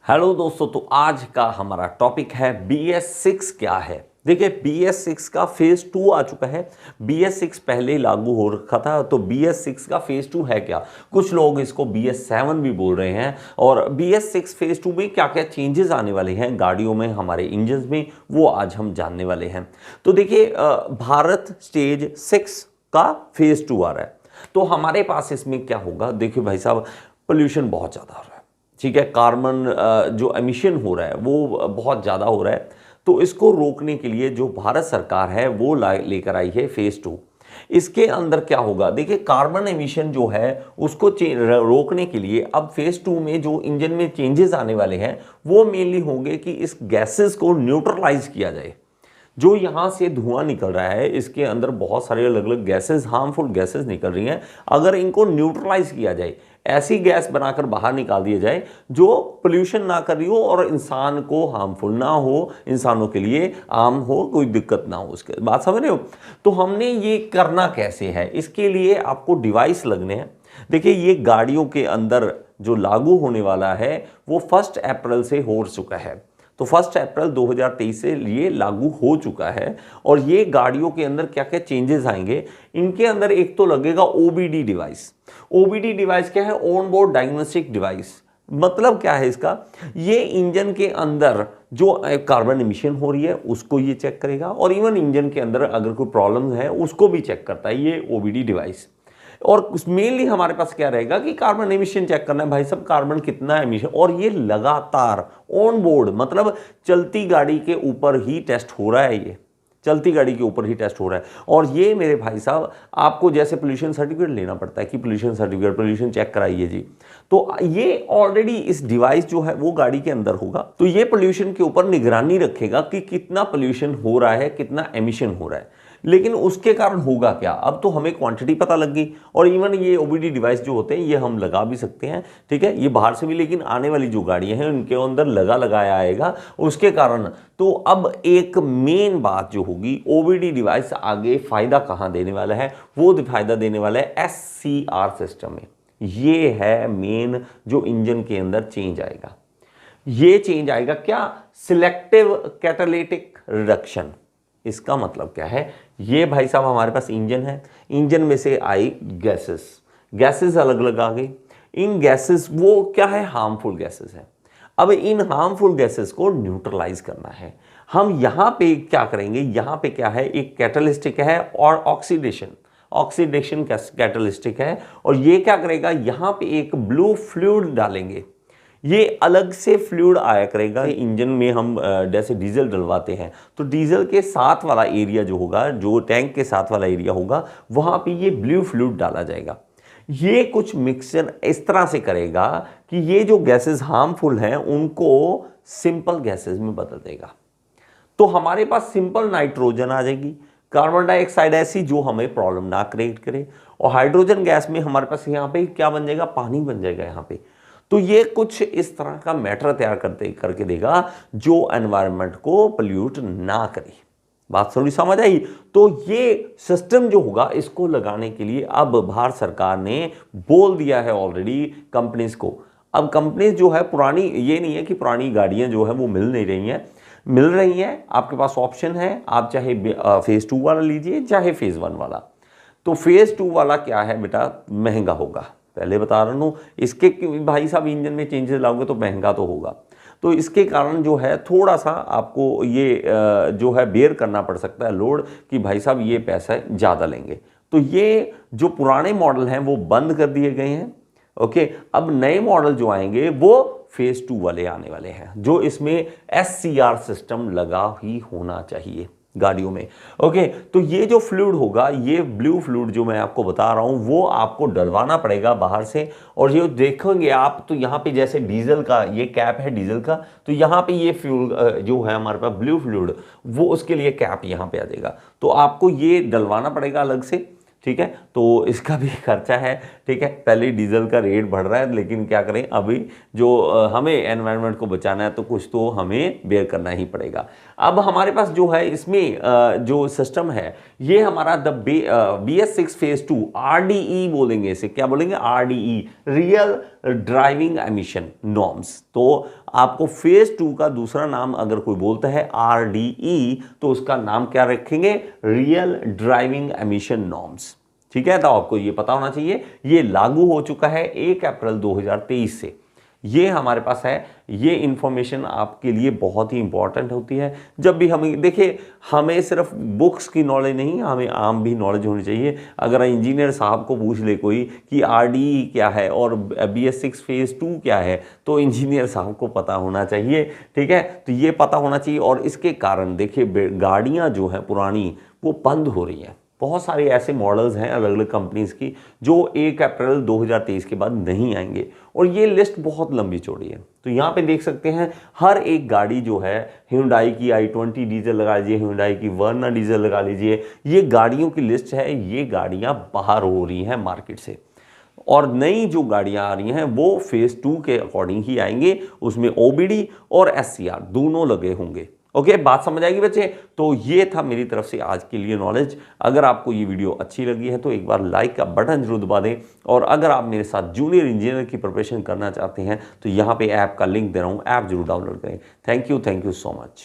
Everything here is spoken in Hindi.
हेलो दोस्तों, तो आज का हमारा टॉपिक है BS6 क्या है। देखिए, BS6 का फेज 2 आ चुका है। BS6 पहले ही लागू हो रखा था, तो BS6 का फेज 2 है क्या। कुछ लोग इसको BS7 भी बोल रहे हैं। और BS6 फेज 2 में क्या क्या चेंजेस आने वाले हैं गाड़ियों में, हमारे इंजन में, वो आज हम जानने वाले हैं। तो देखिए, भारत स्टेज 6 का फेज 2 आ रहा है। तो हमारे पास इसमें क्या होगा, देखिए भाई साहब, पोल्यूशन बहुत ज़्यादा हो रहा है। ठीक है, कार्बन जो एमिशन हो रहा है वो बहुत ज़्यादा हो रहा है। तो इसको रोकने के लिए जो भारत सरकार है वो लेकर आई है फेज 2। इसके अंदर क्या होगा, देखिए कार्बन एमिशन जो है उसको रोकने के लिए अब फेज 2 में जो इंजन में चेंजेस आने वाले हैं वो मेनली होंगे कि इस गैसेस को न्यूट्रलाइज किया जाए। जो यहाँ से धुआं निकल रहा है, इसके अंदर बहुत सारे अलग अलग गैसेस, हार्मफुल गैसेस निकल रही हैं। अगर इनको न्यूट्रलाइज किया जाए, ऐसी गैस बनाकर बाहर निकाल दिया जाए जो पोल्यूशन ना कर रही हो और इंसान को हार्मफुल ना हो, इंसानों के लिए आम हो, कोई दिक्कत ना हो, उसके बात समझ रहे हो। तो हमने ये करना कैसे है, इसके लिए आपको डिवाइस लगने हैं। देखिए, ये गाड़ियों के अंदर जो लागू होने वाला है वो 1 अप्रैल से हो चुका है। तो 1 अप्रैल 2023 से ये लागू हो चुका है। और ये गाड़ियों के अंदर क्या क्या चेंजेस आएंगे, इनके अंदर एक तो लगेगा OBD डिवाइस। OBD डिवाइस क्या है, ऑन बोर्ड डायग्नोस्टिक डिवाइस। मतलब क्या है इसका, ये इंजन के अंदर जो कार्बन एमिशन हो रही है उसको ये चेक करेगा, और इवन इंजन के अंदर अगर कोई प्रॉब्लम है उसको भी चेक करता है ये OBD डिवाइस। और मेनली हमारे पास क्या रहेगा कि कार्बन एमिशन चेक करना है, भाई साहब कार्बन कितना एमिशन, और ये लगातार ऑन बोर्ड, मतलब चलती गाड़ी के ऊपर ही टेस्ट हो रहा है। ये चलती गाड़ी के ऊपर ही टेस्ट हो रहा है। और ये मेरे भाई साहब, आपको जैसे पोल्यूशन सर्टिफिकेट लेना पड़ता है कि पोल्यूशन सर्टिफिकेट, पोल्यूशन चेक कराइए जी, तो ये ऑलरेडी इस डिवाइस जो है वो गाड़ी के अंदर होगा। तो ये पोल्यूशन के ऊपर निगरानी रखेगा कि कितना पोल्यूशन हो रहा है, कितना एमिशन हो रहा है। लेकिन उसके कारण होगा क्या, अब तो हमें क्वांटिटी पता लग गई। और इवन ये OBD डिवाइस जो होते हैं ये हम लगा भी सकते हैं, ठीक है, ये बाहर से भी, लेकिन आने वाली जो गाड़ियां हैं उनके अंदर लगाया आएगा उसके कारण। तो अब एक मेन बात जो होगी, OBD डिवाइस आगे फायदा कहां देने वाला है, वो फायदा देने वाला है SCR सिस्टम में। ये है मेन जो इंजन के अंदर चेंज आएगा। ये चेंज आएगा क्या, सिलेक्टिव कैटालिटिक रिडक्शन। इसका मतलब क्या है, ये भाई साहब हमारे पास इंजन है, इंजन में से आई गैसेस अलग अलग आ गई। इन गैसेस वो क्या है, हार्मफुल गैसेस है। अब इन हार्मफुल गैसेस को न्यूट्रलाइज करना है। हम यहां पे क्या करेंगे, यहां पे क्या है, एक कैटलिस्टिक है और ऑक्सीडेशन कैटलिस्टिक है। और ये क्या करेगा, यहां पे एक ब्लू फ्लूइड डालेंगे। ये अलग से फ्लूइड आया करेगा इंजन में। हम जैसे डीजल डलवाते हैं तो डीजल के साथ वाला एरिया जो होगा, जो टैंक के साथ वाला एरिया होगा, वहां पे ये ब्लू फ्लूइड डाला जाएगा। ये कुछ मिक्सचर इस तरह से करेगा कि ये जो गैसेस हार्मफुल हैं उनको सिंपल गैसेस में बदल देगा। तो हमारे पास सिंपल नाइट्रोजन आ जाएगी, कार्बन डाइऑक्साइड ऐसी जो हमें प्रॉब्लम ना क्रिएट करे, और हाइड्रोजन गैस में हमारे पास यहाँ पे क्या बन जाएगा, पानी बन जाएगा यहाँ पे। तो ये कुछ इस तरह का मैटर तैयार करके देगा जो एनवायरनमेंट को पोल्यूट ना करे। बात थोड़ी समझ आई। तो ये सिस्टम जो होगा इसको लगाने के लिए अब भारत सरकार ने बोल दिया है ऑलरेडी कंपनीज को। अब कंपनीज जो है पुरानी, ये नहीं है कि पुरानी गाड़ियां जो है वो मिल नहीं रही हैं, मिल रही हैं। आपके पास ऑप्शन है, आप चाहे फेज 2 वाला लीजिए चाहे फेज 1 वाला। तो फेज 2 वाला क्या है बेटा, महंगा होगा, पहले बता रहा हूँ। इसके भाई साहब इंजन में चेंजेस लाओगे तो महंगा तो होगा। तो इसके कारण जो है थोड़ा सा आपको ये जो है बेयर करना पड़ सकता है लोड, कि भाई साहब ये पैसा ज़्यादा लेंगे। तो ये जो पुराने मॉडल हैं वो बंद कर दिए गए हैं। ओके, अब नए मॉडल जो आएंगे वो फेज 2 वाले आने वाले हैं, जो इसमें SCR सिस्टम लगा ही होना चाहिए गाड़ियों में। ओके, तो ये जो फ्लूइड होगा, ये ब्लू फ्लूइड जो मैं आपको बता रहा हूं, वो आपको डलवाना पड़ेगा बाहर से। और ये देखेंगे आप तो यहाँ पे जैसे डीजल का ये कैप है डीजल का, तो यहाँ पे ये फ्लूइड जो है हमारे पास ब्लू फ्लूइड, वो उसके लिए कैप यहाँ पे आ जाएगा। तो आपको ये डलवाना पड़ेगा अलग से, ठीक है। तो इसका भी खर्चा है, ठीक है। पहले डीजल का रेट बढ़ रहा है, लेकिन क्या करें, अभी जो हमें एनवायरनमेंट को बचाना है तो कुछ तो हमें बेयर करना ही पड़ेगा। अब हमारे पास जो है इसमें जो सिस्टम है, ये हमारा BS6 फेज 2 RDE बोलेंगे इसे, क्या बोलेंगे, RDE, real driving emission norms. तो आपको फेज 2 का दूसरा नाम अगर कोई बोलता है RDE तो उसका नाम क्या रखेंगे, रियल ड्राइविंग एमिशन नॉर्म्स। ठीक है, तो आपको ये पता होना चाहिए, ये लागू हो चुका है 1 अप्रैल 2023 से। ये हमारे पास है, ये इंफॉर्मेशन आपके लिए बहुत ही इंपॉर्टेंट होती है। जब भी हमें देखिए, हमें सिर्फ बुक्स की नॉलेज नहीं, हमें आम भी नॉलेज होनी चाहिए। अगर इंजीनियर साहब को पूछ ले कोई कि RDE क्या है और BS6 फेज 2 क्या है, तो इंजीनियर साहब को पता होना चाहिए। ठीक है, तो ये पता होना चाहिए। और इसके कारण देखिए, गाड़ियाँ जो हैं पुरानी वो बंद हो रही हैं। बहुत सारे ऐसे मॉडल्स हैं अलग अलग कंपनीज की जो 1 अप्रैल 2023 के बाद नहीं आएंगे, और ये लिस्ट बहुत लंबी चौड़ी है। तो यहाँ पे देख सकते हैं हर एक गाड़ी जो है, Hyundai की i20 डीजल लगा लीजिए, Hyundai की Verna डीजल लगा लीजिए, ये गाड़ियों की लिस्ट है। ये गाड़ियाँ बाहर हो रही हैं मार्केट से, और नई जो गाड़ियाँ आ रही हैं वो फेज 2 के अकॉर्डिंग ही आएंगे। उसमें OBD और SCR दोनों लगे होंगे। ओके, बात समझ आएगी बच्चे। तो ये था मेरी तरफ से आज के लिए नॉलेज। अगर आपको ये वीडियो अच्छी लगी है तो एक बार लाइक का बटन जरूर दबा दें, और अगर आप मेरे साथ जूनियर इंजीनियर की प्रिपरेशन करना चाहते हैं तो यहाँ पे ऐप का लिंक दे रहा हूँ, ऐप जरूर डाउनलोड करें। Thank you so much.